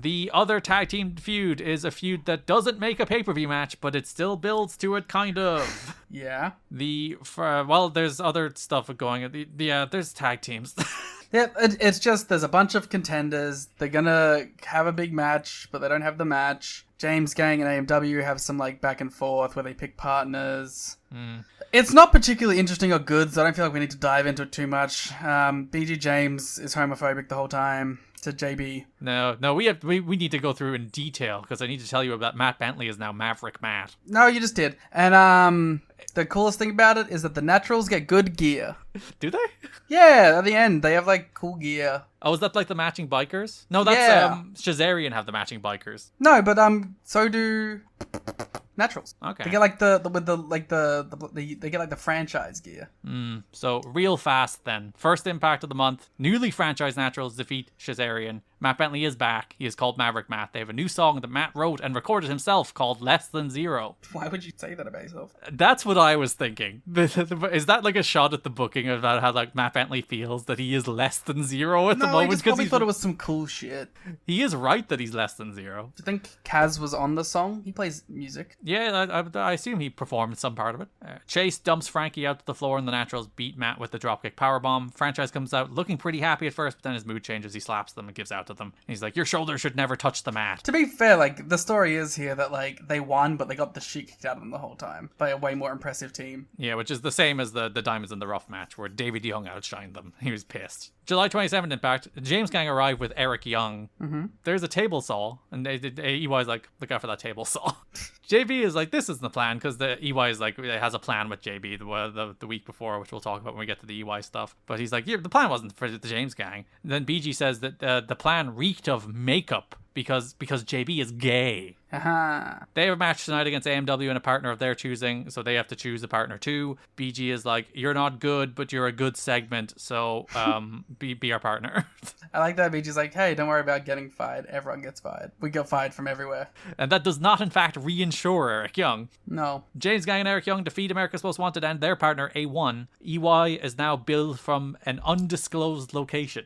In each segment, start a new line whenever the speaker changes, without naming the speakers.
The other tag team feud is a feud that doesn't make a pay-per-view match, but it still builds to it, kind of.
Yeah.
There's other stuff going. There's tag teams.
Yeah, it's just there's a bunch of contenders. They're gonna have a big match, but they don't have the match. James Gang and AMW have some like back and forth where they pick partners. It's not particularly interesting or good, so I don't feel like we need to dive into it too much. BG James is homophobic the whole time to JB.
No, we need to go through in detail because I need to tell you about Matt Bentley is now Maverick Matt.
No, you just did. And the coolest thing about it is that the Naturals get good gear.
Do they?
Yeah, at the end they have like cool gear.
Oh, is that like the matching bikers? No, that's Shazarian have the matching bikers.
No, but so do Naturals.
Okay.
They get like they get like the franchise gear.
So real fast then. First Impact of the month. Newly franchised Naturals defeat Shazarian. Matt Bentley is back. He is called Maverick Matt. They have a new song that Matt wrote and recorded himself called Less Than Zero.
Why would you say that about yourself?
That's what I was thinking. Is that like a shot at the booking about how like Matt Bentley feels that he is less than zero at the moment?
No, I just probably thought it was some cool shit.
He is right that he's less than zero.
Do you think Kaz was on the song? He plays music.
Yeah, I assume he performed some part of it. Chase dumps Frankie out to the floor and the Naturals beat Matt with the dropkick powerbomb. Franchise comes out looking pretty happy at first, but then his mood changes. He slaps them and gives out to them. He's like, your shoulder should never touch the mat.
To be fair, like, the story is here that, like, they won, but they got the shit kicked out of them the whole time by a way more impressive team.
Yeah, which is the same as the Diamonds in the Rough match, where David Young outshined them. He was pissed. July 27th Impact, James Gang arrived with Eric Young. There's a table saw, and EY's like, look out for that table saw. JB is like, this isn't the plan, because the EY is like, it has a plan with JB the week before, which we'll talk about when we get to the EY stuff. But he's like, yeah, the plan wasn't for the James Gang. And then BG says that the plan reeked of makeup because JB is gay. They have a match tonight against AMW and a partner of their choosing, so they have to choose a partner too. BG is like, you're not good, but you're a good segment, so be our partner.
I like that BG's like, hey, don't worry about getting fired. Everyone gets fired. We get fired from everywhere.
And that does not, in fact, reinsure Eric Young.
No.
James Gang and Eric Young defeat America's Most Wanted and their partner A1. EY is now billed from an undisclosed location.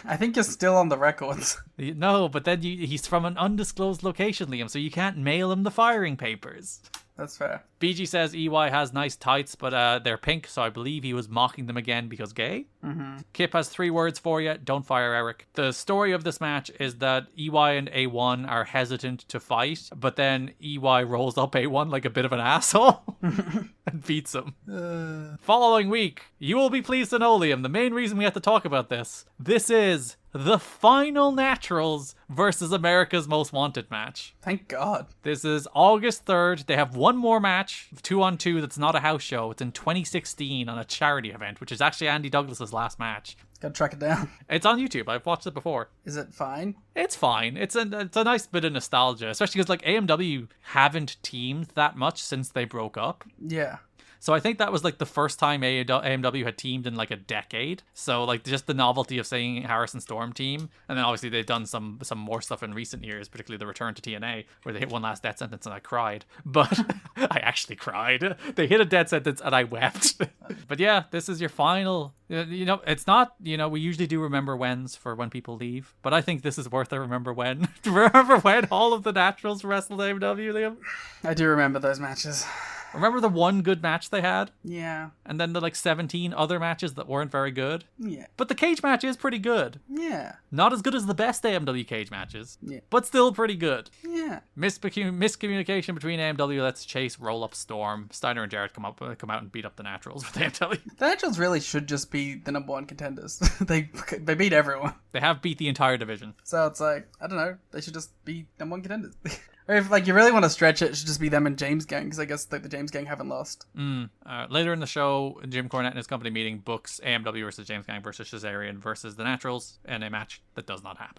I think you're still on the records.
No, but then he's from an undisclosed location, Liam, so you can't mail him the firing papers.
That's fair.
BG says EY has nice tights, but they're pink, so I believe he was mocking them again because gay. Kip has 3 words for you. Don't fire Eric. The story of this match is that EY and A1 are hesitant to fight, but then EY rolls up A1 like a bit of an asshole and beats him. Following week, you will be pleased to know, Liam, the main reason we have to talk about this is the final Naturals versus America's Most Wanted match.
Thank God.
This is August 3rd. They have one more match, 2-on-2, that's not a house show. It's in 2016 on a charity event, which is actually Andy Douglas's last match.
Gotta track it down.
It's on YouTube. I've watched it before.
Is it fine?
It's fine. It's a nice bit of nostalgia, especially because like AMW haven't teamed that much since they broke up.
Yeah.
So I think that was like the first time AMW had teamed in like a decade. So like just the novelty of seeing Harrison Storm team. And then obviously they've done some more stuff in recent years, particularly the return to TNA, where they hit one last death sentence and I cried. But I actually cried. They hit a death sentence and I wept. But yeah, this is your final. You know, it's not, you know, we usually do remember whens for when people leave. But I think this is worth a remember when. Remember when all of the Naturals wrestled AMW, Liam?
I do remember those matches.
Remember the one good match they had?
Yeah.
And then the like 17 other matches that weren't very good?
Yeah.
But the cage match is pretty good.
Yeah.
Not as good as the best AMW cage matches.
Yeah.
But still pretty good.
Yeah.
Miscommunication between AMW lets Chase roll up Storm. Steiner and Jarrett come out and beat up the Naturals with AMW.
The Naturals really should just be the number 1 contenders. They beat everyone.
They have beat the entire division.
So it's like, I don't know, they should just be number 1 contenders. Or if like you really want to stretch it should just be them and James Gang, because I guess like the James Gang haven't lost.
Later in the show, Jim Cornette and his company meeting books AMW versus James Gang versus Shazarian versus the Naturals in a match that does not happen.